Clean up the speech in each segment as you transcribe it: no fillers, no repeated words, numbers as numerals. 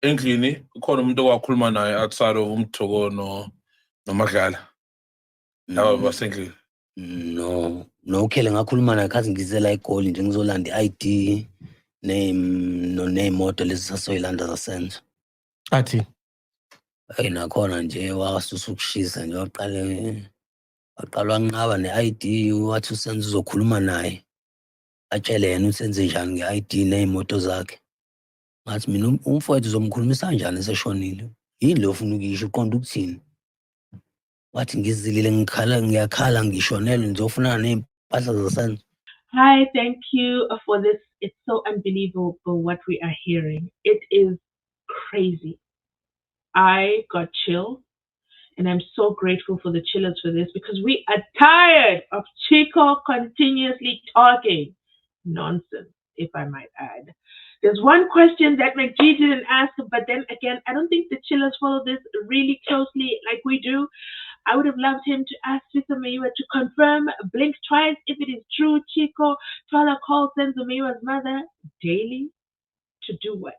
endlini ukhona umuntu owakhuluma naye outside of umthoko nomadlala basendlini. No khele ngakhuluma naye khazi ngizela igoli nje ngizolanda i-ID ney'moto lezi sasoyilanda zasenzo. Athi Hey nakhona nje wasusa ukushisa nje waqala wanqaba ne-ID wathi uSenzo uzokhuluma naye atshele yena usenze njani nge-ID ney'moto zakhe. Ngathi mina umfowethu uzomkhulumisa kanjani eseshonile? Yini lo ufuna ukuyisho uqonda ukuthini? Wathi ngizilile ngiyakhala ngishonelwe ngizofunana ney'mpahla zasenzo. Hi, thank you for this. It's so unbelievable what we are hearing. It is crazy. I got chill, and I'm so grateful for the chillers for this because we are tired of Chicco continuously talking nonsense, if I might add. There's one question that McGee didn't ask, but then again, I don't think the chillers follow this really closely like we do. I would have loved him to ask Senzo Meyiwa to confirm, blink twice if it is true Chicco Twala calls Senzo Meyiwa's mother daily. To do what?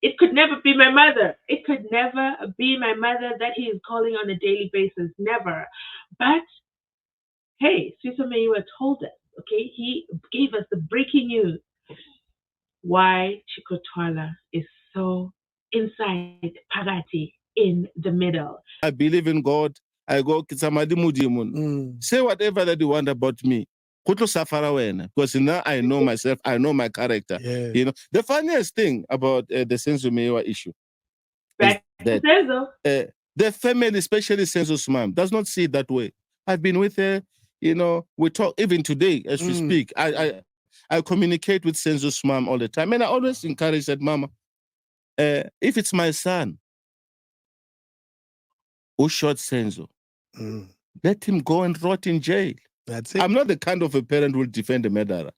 It could never be my mother. It could never be my mother that he is calling on a daily basis. Never. But, hey, Senzo Meyiwa told us, okay? He gave us the breaking news. Why Chicco Twala is so inside Pagati in the middle. I believe in God. I go Kitsamadi Mudimun. Say whatever that you want about me. Because now I know myself, I know my character. Yeah. You know, the funniest thing about the Senzo Meyiwa issue Back is that the family, especially Senzo's mom, does not see it that way. I've been with her, you know, we talk even today as we speak. I communicate with Senzo's mom all the time. And I always encourage that, Mama, if it's my son who shot Senzo, let him go and rot in jail. That's it. I'm not the kind of a parent who will defend a murderer.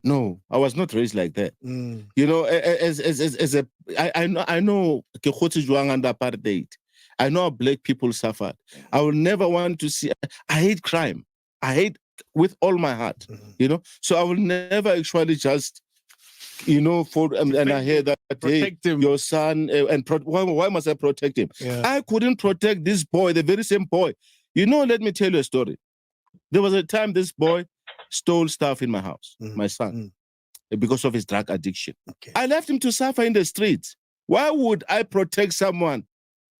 No, I was not raised like that. You know, I know under apartheid. I know how black people suffered. I will never want to see. I hate crime. I hate with all my heart. You know, so I will never actually just, you know, and I hear that protect him. Your son why must I protect him? Yeah. I couldn't protect this boy, the very same boy. You know, let me tell you a story. There was a time this boy stole stuff in my house, my son, because of his drug addiction. Okay. I left him to suffer in the streets. Why would I protect someone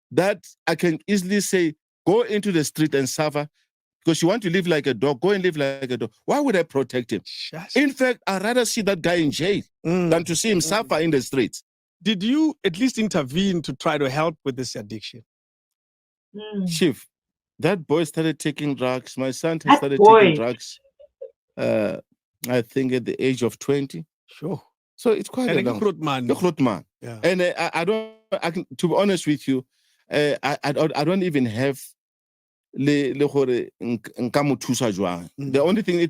that I can easily say, go into the street and suffer? Because you want to live like a dog, go and live like a dog. Why would I protect him? In fact, I'd rather see that guy in jail than to see him suffer in the streets. Did you at least intervene to try to help with this addiction? Chief, that boy started taking drugs. My son started taking drugs, I think at the age of 20. Sure. So it's quite a long man. Yeah. And I can, to be honest with you, I don't even have the only thing he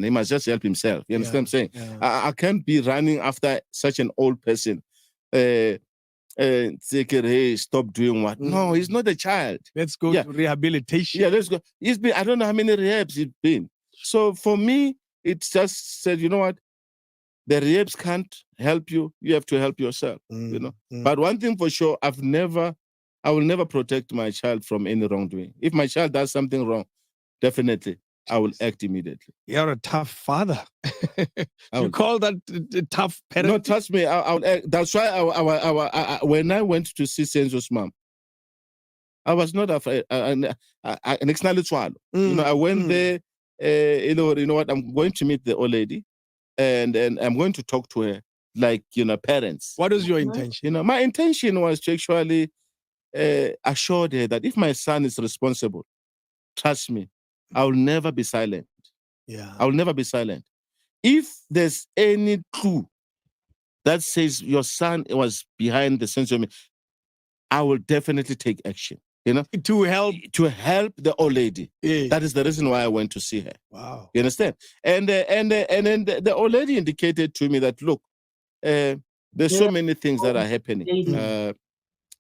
must just help himself. You understand what I'm saying? Yeah. I can't be running after such an old person. Say, hey, stop doing what? No, he's not a child. Let's go to rehabilitation. Yeah, let's go. I don't know how many rehabs it's been. So for me, it's just said, you know what? The rehabs can't help you. You have to help yourself. You know. But one thing for sure, I will never protect my child from any wrongdoing. If my child does something wrong, definitely I will act immediately. You're a tough father. You call that a tough parent? No, trust me. I'll act. That's why when I went to see Senzo's mom, I was not afraid. You know, I went there. You know what? I'm going to meet the old lady, and I'm going to talk to her like, you know, parents. What was your intention? You know, my intention was to actually assure her that if my son is responsible, trust me, I will never be silent. Yeah, I will never be silent. If there's any clue that says your son was behind the Senzo, I will definitely take action. You know, to help the old lady. Yeah. That is the reason why I went to see her. Wow, you understand? And then the old lady indicated to me that, look, there's so many things that are happening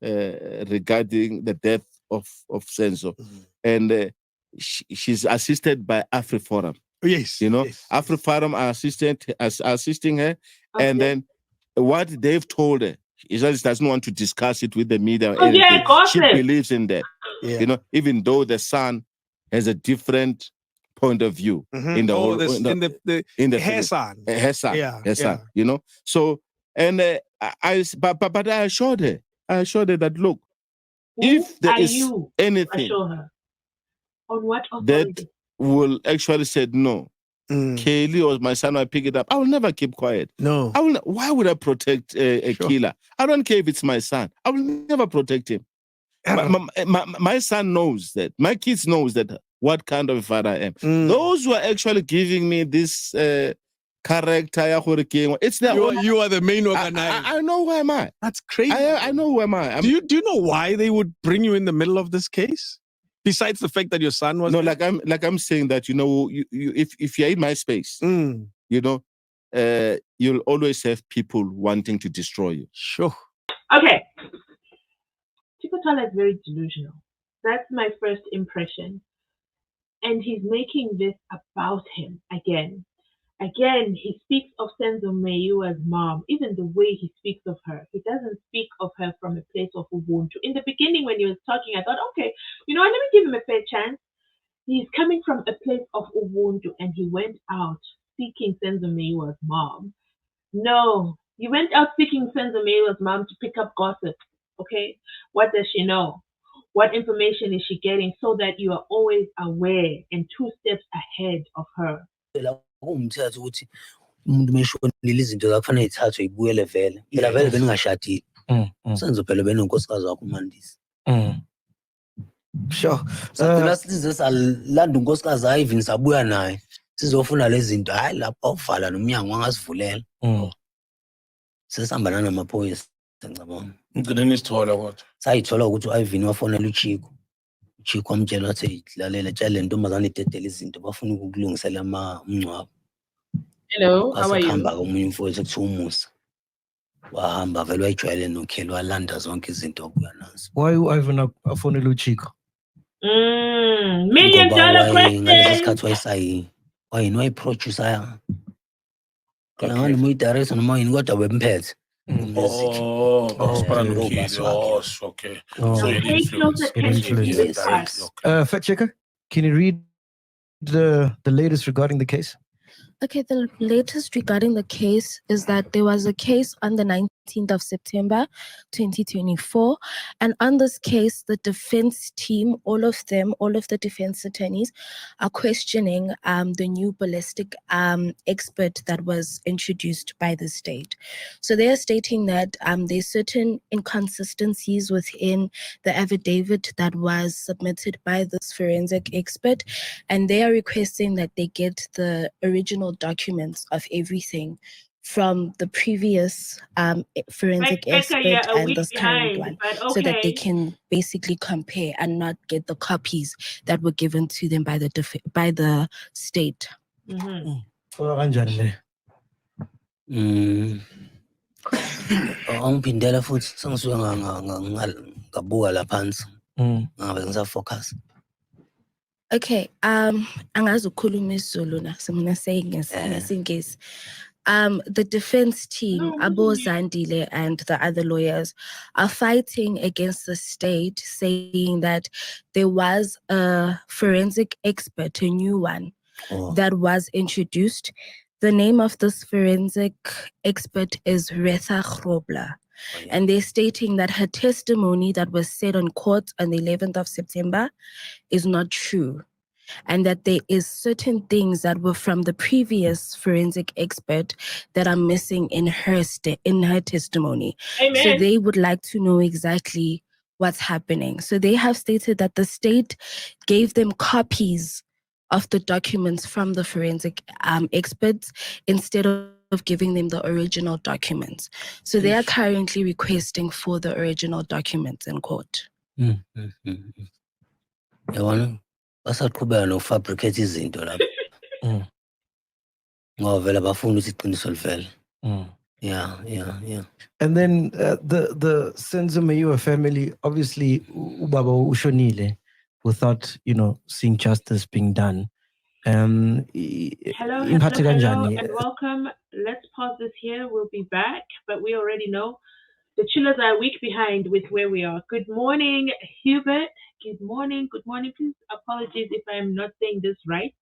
regarding the death of Senzo, and she's assisted by AfriForum. Yes, you know, yes. AfriForum are assisting her, and then what they've told her, She just doesn't want to discuss it with the media. Or Oh, yeah, anything. She gossip. believes in that. Yeah. You know, even though the son has a different point of view in the whole in the hair son. her son, Yeah, her son. yeah. You know, so but I assured her that look, Who if there are is you anything assure her? On what that authority? will actually said no, Kaylee or my son will pick it up. I will never keep quiet. No. I will. Why would I protect a killer? I don't care if it's my son. I will never protect him. My son knows that. My kids knows that what kind of a father I am. Those who are actually giving me this character, it's their own. You are the main organizer. I know who am I. That's crazy. I know who am I. Do you know why they would bring you in the middle of this case? Besides the fact that your son was no, like I'm saying that, you know, if you're in my space, you know, you'll always have people wanting to destroy you. Sure. Okay. Chicco Twala'S is very delusional. That's my first impression. And he's making this about him again. Again, he speaks of Senzo'S mom, even the way he speaks of her. He doesn't speak of her from a place of Ubuntu. In the beginning, when he was talking, I thought, okay, you know what, let me give him a fair chance. He's coming from a place of Ubuntu, and he went out seeking Senzo'S mom. No, he went out seeking Senzo'S mom to pick up gossip. Okay, what does she know? What information is she getting so that you are always aware and 2 steps ahead of her? Umthetho ukuthi umuntu meshonile izinto zakufanele ithathwe ibuyele vele. Phela vele beningashadile. Senzo phela benonkosikazi wakho uMandisi. Sure. Saphela size salanda unkosikazi hayi even sabuya naye. Sizofuna lezi zinto hayi lapha uvala nomnyango angasivulela. Sesihamba namaphoyisa ngicabanga. Ngicela isithola kodwa. Sayithola ukuthi uIvan wafonela uChicco. Chicco amtshela wathi lalela tshela ntombazane idedela izinto bafuna ukulungisela umncwabo. Hello, how are you? Hamba komunye umfowethu ekuthiwa uMusa. Wahamba vele wayijwayele nokhelo walanda zonke izinto okuya nazo. Why uIvan afonela uChicco? $1 million question. Ngalesi sikhathi wayini wayiproducer ya. Kana ngani umuyidirector noma yini kodwa wemphethe. Okay. So Fact checker, can you read the latest regarding the case? Okay, the latest regarding the case is that there was a case on the 19th of September, 2024. And on this case, the defense team, all of the defense attorneys are questioning the new ballistic expert that was introduced by the state. So they are stating that there's certain inconsistencies within the affidavit that was submitted by this forensic expert. And they are requesting that they get the original documents of everything from the previous forensic expert and this current one, so that they can basically compare and not get the copies that were given to them by the state. Angiphindela futhi sengisuke ngabuka la phansi. Ngabe ngisafocus. Okay, angazi ukukhuluma isiZulu na, so I'm gonna say ngesingisi. The defense team, Abo Zandile and the other lawyers, are fighting against the state, saying that there was a forensic expert, a new one, that was introduced. The name of this forensic expert is Retha Grobler. And they're stating that her testimony that was said on court on the 11th of September is not true. And that there is certain things that were from the previous forensic expert that are missing in her testimony. Amen. So they would like to know exactly what's happening. So they have stated that the state gave them copies of the documents from the forensic experts instead of giving them the original documents. So they are currently requesting for the original documents in court. Basaqhubeka nokufabricate izinto lapha. Ngoba vele bafuna ukuthi iqiniso livele. Yeah. And then the Senzo'S family, obviously ubaba ushonile without, seeing justice being done. Hello, and welcome. Let's pause this here. We'll be back, but we already know The chillers are a week behind with where we are. Good morning, Hubert. Good morning. Good morning. Please apologies if I'm not saying this right.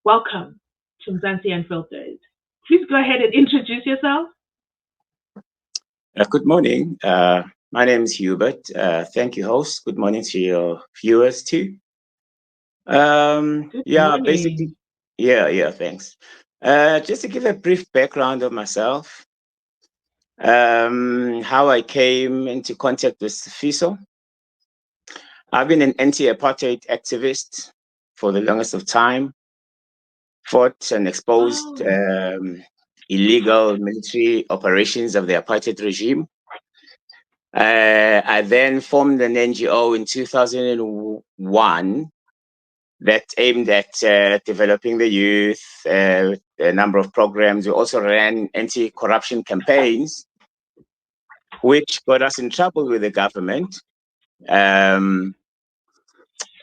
Welcome to Mzansi Unfiltered. Please go ahead and introduce yourself. Good morning. My name is Hubert. Thank you, host. Good morning to your viewers too. Good morning. Basically, thanks. Just to give a brief background of myself, how I came into contact with FISO. I've been an anti-apartheid activist for the longest of time, fought and exposed illegal military operations of the apartheid regime. I then formed an NGO in 2001 that aimed at developing the youth, a number of programs. We also ran anti-corruption campaigns, which got us in trouble with the government.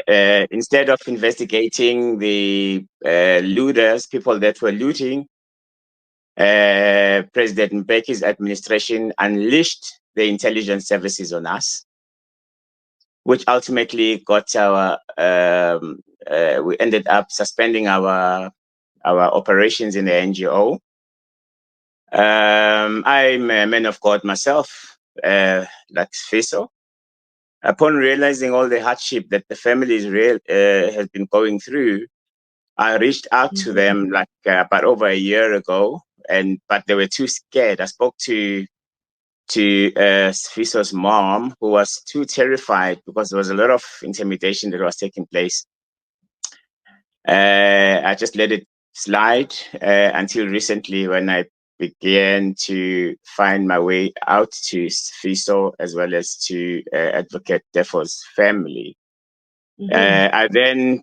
Instead of investigating the looters, people that were looting, President Mbeki's administration unleashed the intelligence services on us, which ultimately got our, we ended up suspending our operations in the NGO. I'm a man of God myself, like FISO. Upon realizing all the hardship that the family has been going through, I reached out to them like about over a year ago, but they were too scared. I spoke to FISO's mom, who was too terrified because there was a lot of intimidation that was taking place. I just let it slide until recently when I began to find my way out to FISO as well as to Advocate Defo's family. I then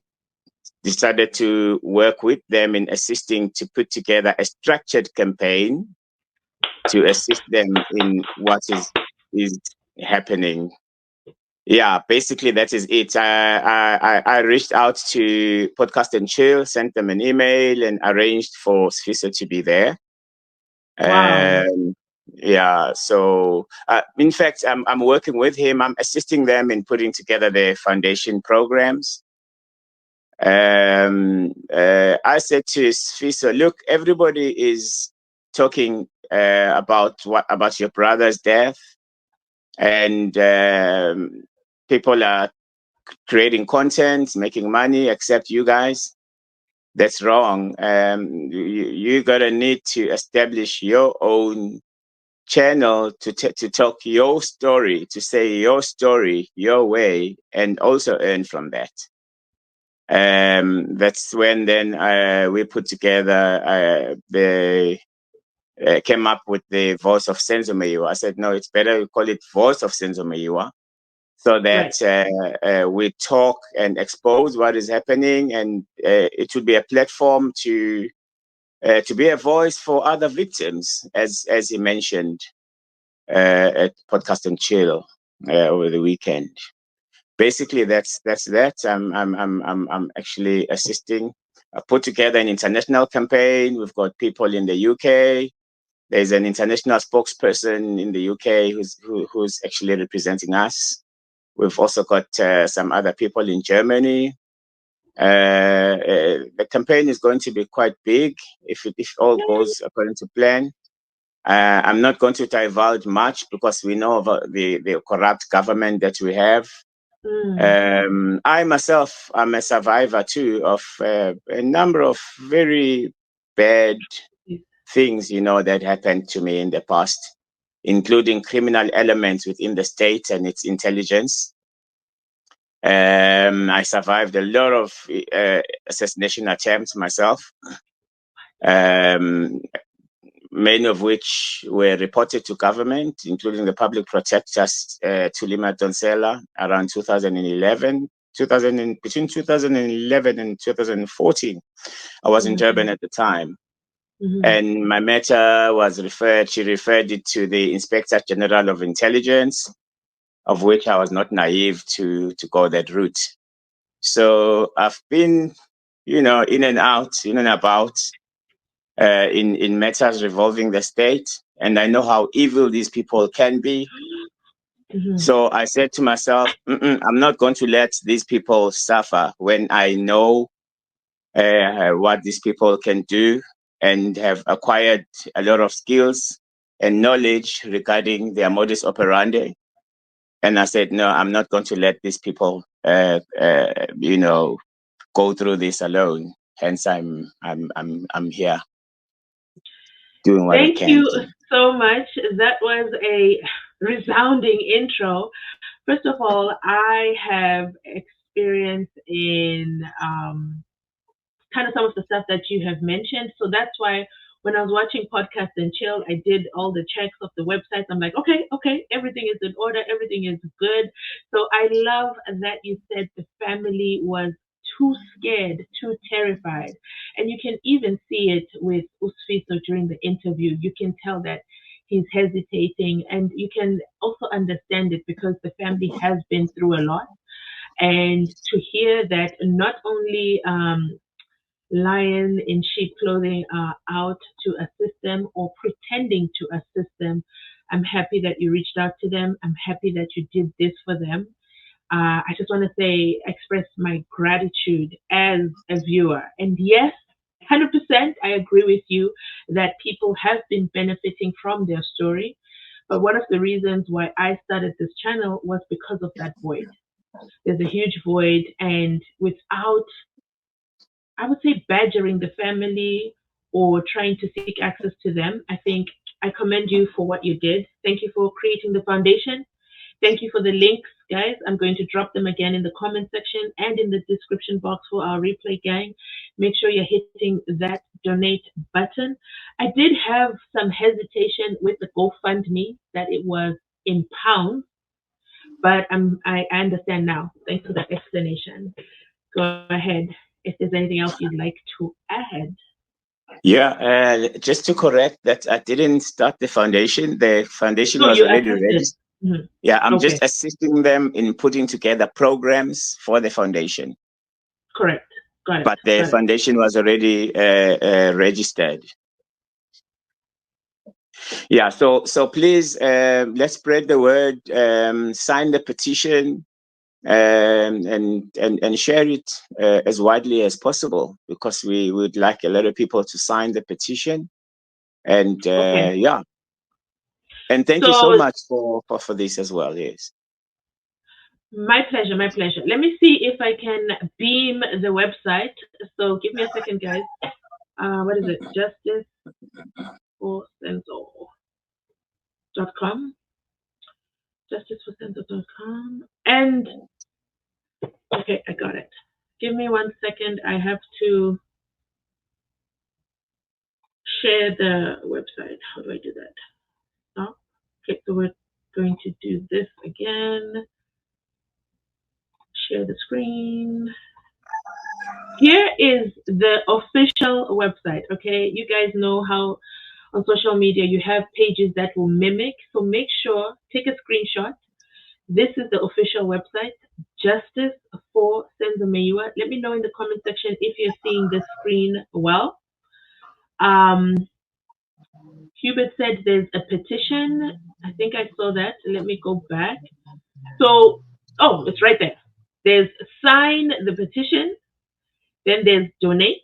decided to work with them in assisting to put together a structured campaign to assist them in what is happening. Yeah, basically that is it. I reached out to Podcast and Chill, sent them an email, and arranged for FISO to be there. Wow. So in fact, I'm working with him. I'm assisting them in putting together their foundation programs. I said to FISO, look, everybody is talking about your brother's death, and people are creating content, making money, except you guys. That's wrong. You're gonna need to establish your own channel to talk your story, to say your story your way, and also earn from that. That's when then we put together came up with the voice of Senzo'S. I said, no, it's better we call it voice of Senzo'S, so that we talk and expose what is happening, and it would be a platform to be a voice for other victims, as he mentioned at Podcast and Chill over the weekend. Basically, that's that. I'm actually assisting. I put together an international campaign. We've got people in the UK. There's an international spokesperson in the UK who's actually representing us. We've also got some other people in Germany. The campaign is going to be quite big if all goes according to plan. I'm not going to divulge much because we know about the corrupt government that we have. I myself am a survivor too of a number of very bad things, that happened to me in the past, including criminal elements within the state and its intelligence. I survived a lot of assassination attempts myself, many of which were reported to government, including the public protector, Tulima Donsela, around 2011. Between 2011 and 2014, I was in Durban at the time. And my matter was she referred it to the Inspector General of Intelligence, of which I was not naive to go that route. So I've been, in and out, in and about, in matters revolving the state. and I know how evil these people can be. So I said to myself, I'm not going to let these people suffer when I know what these people can do and have acquired a lot of skills and knowledge regarding their modus operandi. And I said, no, I'm not going to let these people, go through this alone. Hence, I'm here doing what I can. Thank you so much. That was a resounding intro. First of all, I have experience in kind of some of the stuff that you have mentioned. So that's why when I was watching Podcast and Chill, I did all the checks of the websites. I'm like, okay, everything is in order, everything is good. So I love that you said the family was too scared, too terrified. And you can even see it with Usfiso during the interview. You can tell that he's hesitating, and you can also understand it because the family has been through a lot. And to hear that not only lion in sheep clothing are out to assist them or pretending to assist them, I'm happy that you reached out to them. I'm happy that you did this for them. I just want to express my gratitude as a viewer. And yes, 100%, I agree with you that people have been benefiting from their story. But one of the reasons why I started this channel was because of that void. There's a huge void, and without, I would say, badgering the family or trying to seek access to them, I think I commend you for what you did. Thank you for creating the foundation. Thank you for the links, guys. I'm going to drop them again in the comment section and in the description box for our replay gang. Make sure you're hitting that donate button. I did have some hesitation with the GoFundMe that it was in pounds, but I understand now. Thanks for that explanation. Go ahead if there's anything else you'd like to add. Yeah, just to correct that, I didn't start the foundation. The foundation was already registered. Mm-hmm. Yeah, I'm just assisting them in putting together programs for the foundation. Correct. Got it. But the foundation was already registered. Yeah, so please, let's spread the word, sign the petition, and share it as widely as possible, because we would like a lot of people to sign the petition. And yeah, and thank you so much for this as well. Yes, my pleasure, my pleasure. Let me see if I can beam the website. So give me a second, guys. What is it? Justice for Senzo.com. JusticeForSenzo.com. And okay, I got it. Give me 1 second. I have to share the website. How do I do that? Stop. Okay, so we're going to do this again. Share the screen. Here is the official website. Okay, you guys know how on social media you have pages that will mimic. So make sure, take a screenshot. This is the official website, Justice for Senzo'S. Let me know in the comment section if you're seeing the screen well. Hubert said there's a petition. I think I saw that. Let me go back. So, oh, it's right there. There's sign the petition. Then there's donate.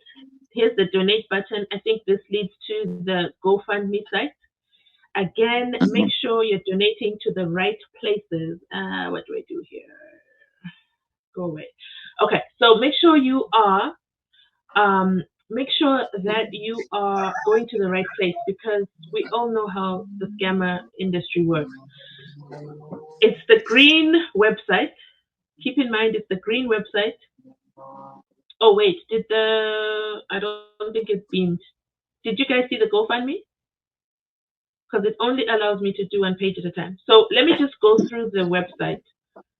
Here's the donate button. I think this leads to the GoFundMe site. Again, make sure you're donating to the right places. What do I do here? Go away. Okay, so make sure you are that you are going to the right place, because we all know how the scammer industry works. It's the green website. Keep in mind, it's the green website. Oh wait, I don't think it beamed. Did you guys see the GoFundMe? Because it only allows me to do 1 page at a time. So let me just go through the website.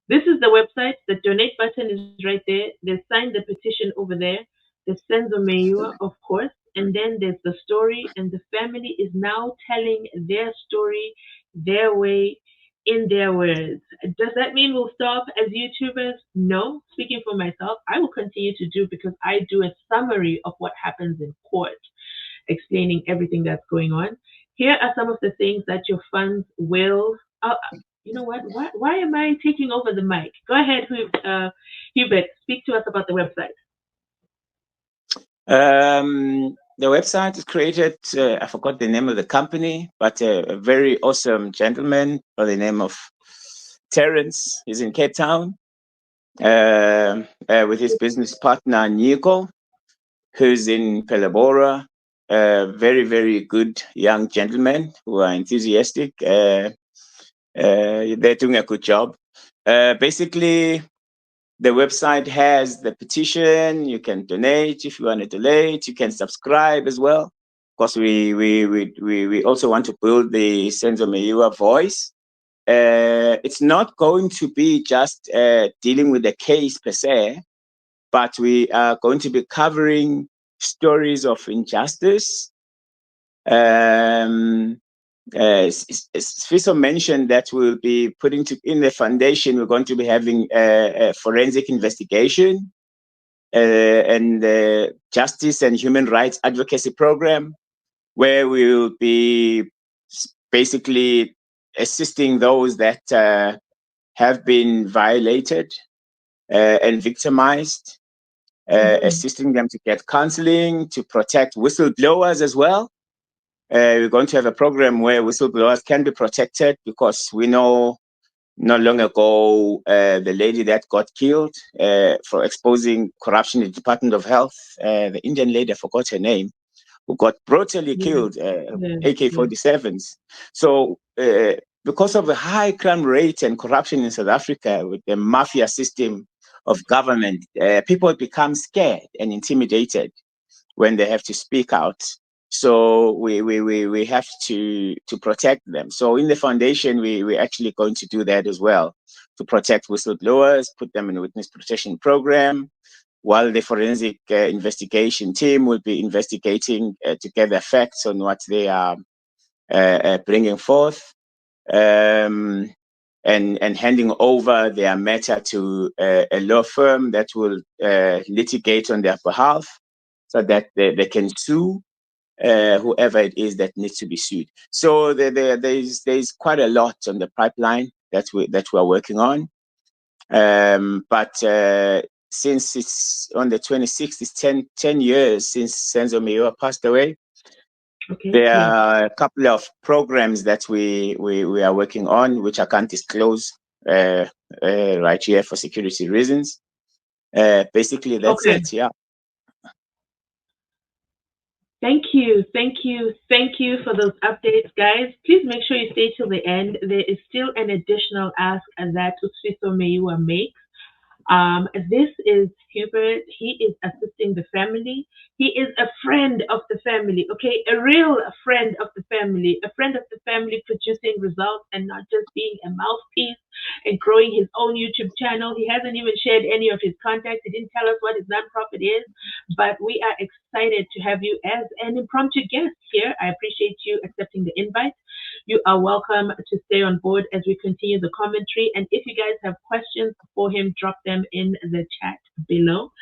This is the website. The donate button is right there. There's sign the petition over there. The Senzo'S, of course. And then there's the story, and the family is now telling their story, their way, in their words. Does that mean we'll stop as YouTubers? No. Speaking for myself, I will continue to do, because I do a summary of what happens in court, explaining everything that's going on. here are some of the things that your funds will. You know what? Why am I taking over the mic? Go ahead, Hubert. Speak to us about the website. The website is created. I forgot the name of the company, but a very awesome gentleman by the name of Terence. He's in Cape Town with his business partner Nico, who's in Pelabora. Very, very good young gentlemen who are enthusiastic. They're doing a good job. Basically, the website has the petition. You can donate if you want to donate. You can subscribe as well. Of course, we also want to build the Senzo Meyiwa voice. It's not going to be just dealing with the case per se, but we are going to be covering stories of injustice. Fiso mentioned that we'll be putting in the foundation, we're going to be having a forensic investigation and justice and human rights advocacy program, where we'll be basically assisting those that have been violated and victimized, assisting them to get counseling, to protect whistleblowers as well. We're going to have a program where whistleblowers can be protected, because we know not long ago the lady that got killed for exposing corruption in the Department of Health, the Indian lady, I forgot her name, who got brutally killed, AK-47s. So because of the high crime rate and corruption in South Africa with the mafia system of government, people become scared and intimidated when they have to speak out. So we have to protect them. So in the foundation, we're actually going to do that as well, to protect whistleblowers, put them in a witness protection program, while the forensic investigation team will be investigating to gather facts on what they are bringing forth, and handing over their matter to a law firm that will litigate on their behalf, so that they can sue whoever it is that needs to be sued. So there's quite a lot on the pipeline that we're working on. But since it's on the 26th, it's 10 years since Senzo Meyiwa passed away. Okay. There are a couple of programs that we are working on, which I can't disclose right here for security reasons. Basically, that's it. Yeah. Thank you for those updates, guys. Please make sure you stay till the end. There is still an additional ask that Usfiso Meyiwa makes. This is Hubert. He is assisting the family. He is a friend of the family, okay? A real friend of the family, producing results and not just being a mouthpiece and growing his own YouTube channel. He hasn't even shared any of his contacts. He didn't tell us what his nonprofit is, but we are excited to have you as an impromptu guest here. I appreciate you accepting the invite. You are welcome to stay on board as we continue the commentary. And if you guys have questions for him, drop them in the chat below.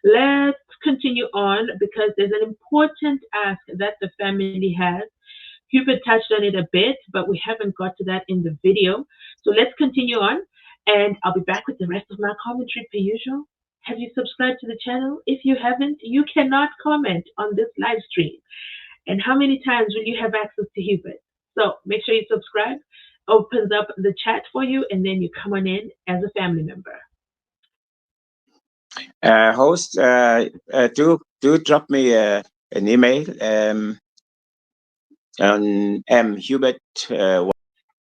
Let's continue on, because there's an important ask that the family has. Hubert touched on it a bit, but we haven't got to that in the video. So let's continue on, and I'll be back with the rest of my commentary per usual. Have you subscribed to the channel? If you haven't, you cannot comment on this live stream. And how many times will you have access to Hubert? So make sure you subscribe. Opens up the chat for you, and then you come on in as a family member. Host, do drop me an email on Hubert so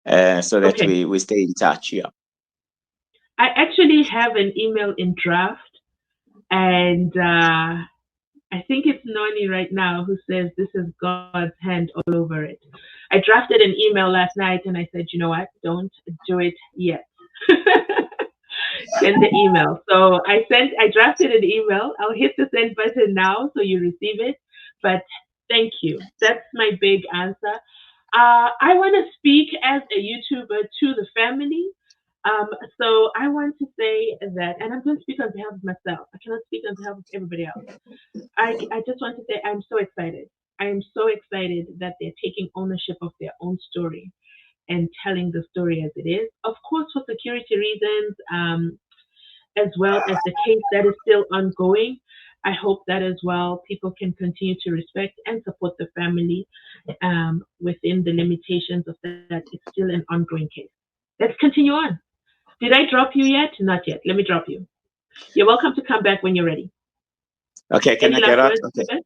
that we stay in touch. Yeah. I actually have an email in draft, and I think it's Noni right now who says this is God's hand all over it. I drafted an email last night, and I said, you know what? Don't do it yet. Send the email. So I drafted an email. I'll hit the send button now so you receive it. But thank you. That's my big answer. I want to speak as a YouTuber to the family. So I want to say that, and I'm going to speak on behalf of myself. I cannot speak on behalf of everybody else. I just want to say I'm so excited. I am so excited that they're taking ownership of their own story and telling the story as it is. Of course, for security reasons, as well as the case that is still ongoing. I hope that as well people can continue to respect and support the family within the limitations of that. It's still an ongoing case. Let's continue on. Did I drop you yet? Not yet. Let me drop you. You're welcome to come back when you're ready. Okay, can Any I get last out? words, Okay. Ruben?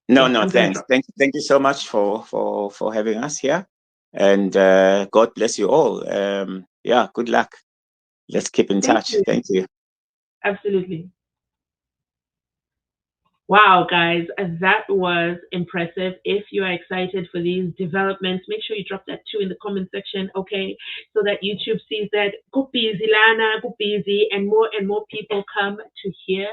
No, Yes, no, I'm gonna thanks. drop. Thank you so much for having us here. And God bless you all. Yeah, good luck. Let's keep in Thank touch. you. Thank you. Absolutely. Wow, guys, that was impressive. If you are excited for these developments, make sure you drop that too in the comment section, okay? So that YouTube sees that. Go busy, Lana, go busy, and more people come to hear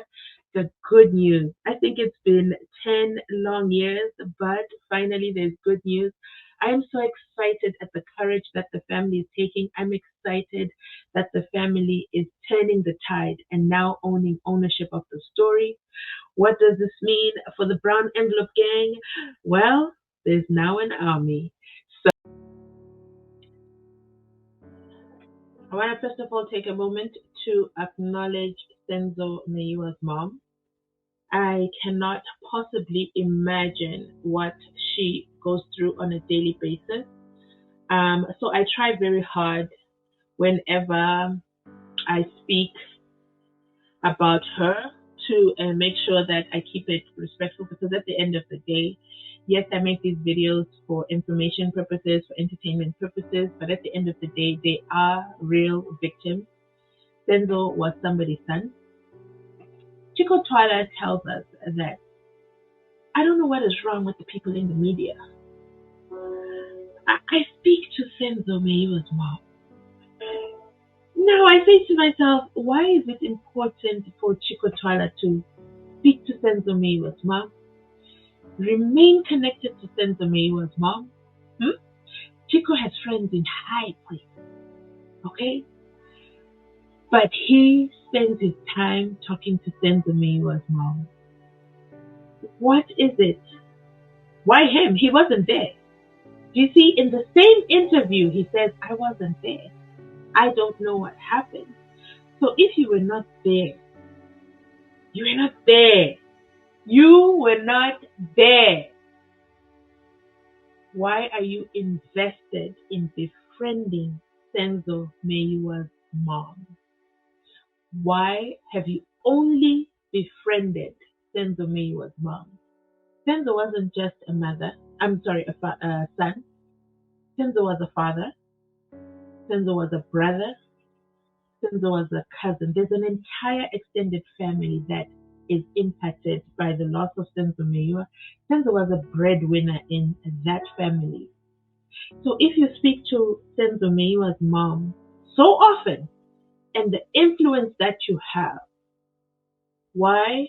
the good news. I think it's been 10 long years, but finally there's good news. I am so excited at the courage that the family is taking. I'm excited that the family is turning the tide and now owning ownership of the story. What does this mean for the Brown Envelope Gang? Well, there's now an army. So I want to first of all take a moment to acknowledge Senzo'S mom. I cannot possibly imagine what she goes through on a daily basis. So I try very hard whenever I speak about her to make sure that I keep it respectful, because at the end of the day, yes, I make these videos for information purposes, for entertainment purposes, but at the end of the day, they are real victims. Senzo was somebody's son. Chicco Twala'S tells us that I don't know what is wrong with the people in the media. I speak to Senzo'S mom. Now I say to myself, why is it important for Chicco Twala'S to speak to Senzo'S mom? Remain connected to Senzo'S mom. Chicco has friends in high places, okay? But he spends his time talking to Senzo'S mom. What is it? Why him? He wasn't there. You see, in the same interview, he says, I wasn't there. I don't know what happened. So if you were not there, you were not there. You were not there. Why are you invested in befriending Senzo'S mom? Why have you only befriended Senzo'S mom? Senzo wasn't just a mother. I'm sorry, a son. Senzo was a father. Senzo was a brother. Senzo was a cousin. There's an entire extended family that is impacted by the loss of Senzo'S. Senzo was a breadwinner in that family. So if you speak to Senzo'S mom so often, and the influence that you have, why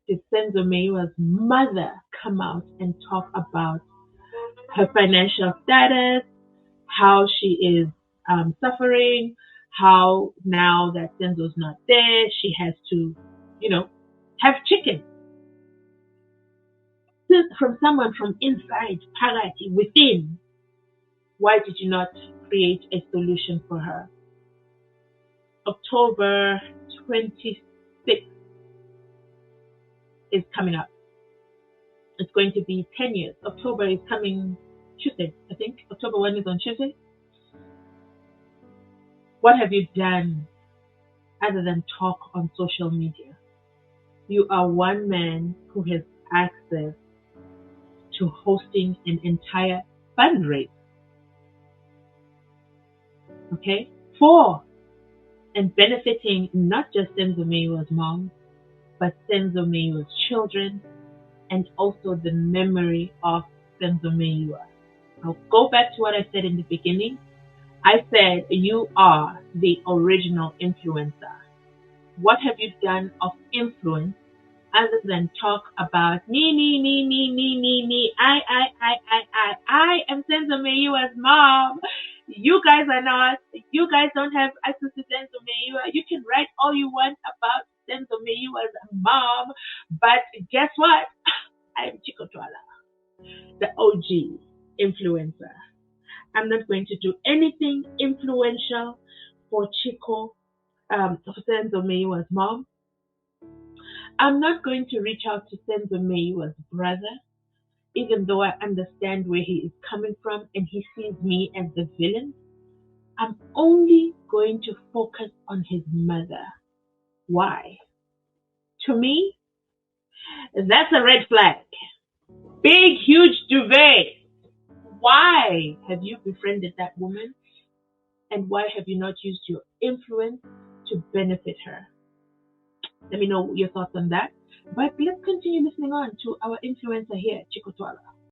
did Senzo'S mother come out and talk about her financial status, how she is suffering, how now that Senzo's not there, she has to, have chicken? From someone from inside, Parati, within, why did you not create a solution for her? October 26th is coming up. It's going to be 10 years. October is coming Tuesday, I think. October 1 is on Tuesday. What have you done other than talk on social media? You are one man who has access to hosting an entire fundraiser. Okay? For and benefiting not just Senzo'S mom, but Senzo'S children, and also the memory of Senzo'S. I'll go back to what I said in the beginning. I said you are the original influencer. What have you done of influence other than talk about me, I am Senzo'S mom. You guys are not. You guys don't have access to Senzo'S. You can write all you want about Senzo'S mom, but guess what? I am Chicco Twala'S. the OG influencer. I'm not going to do anything influential for Chicco, for Senzo'S mom. I'm not going to reach out to Senzo'S brother, even though I understand where he is coming from and he sees me as the villain. I'm only going to focus on his mother. Why? To me, that's a red flag. Big, huge duvet. Why have you befriended that woman? And why have you not used your influence to benefit her? Let me know your thoughts on that. But let's continue listening on to our influencer here, Chicco Twala.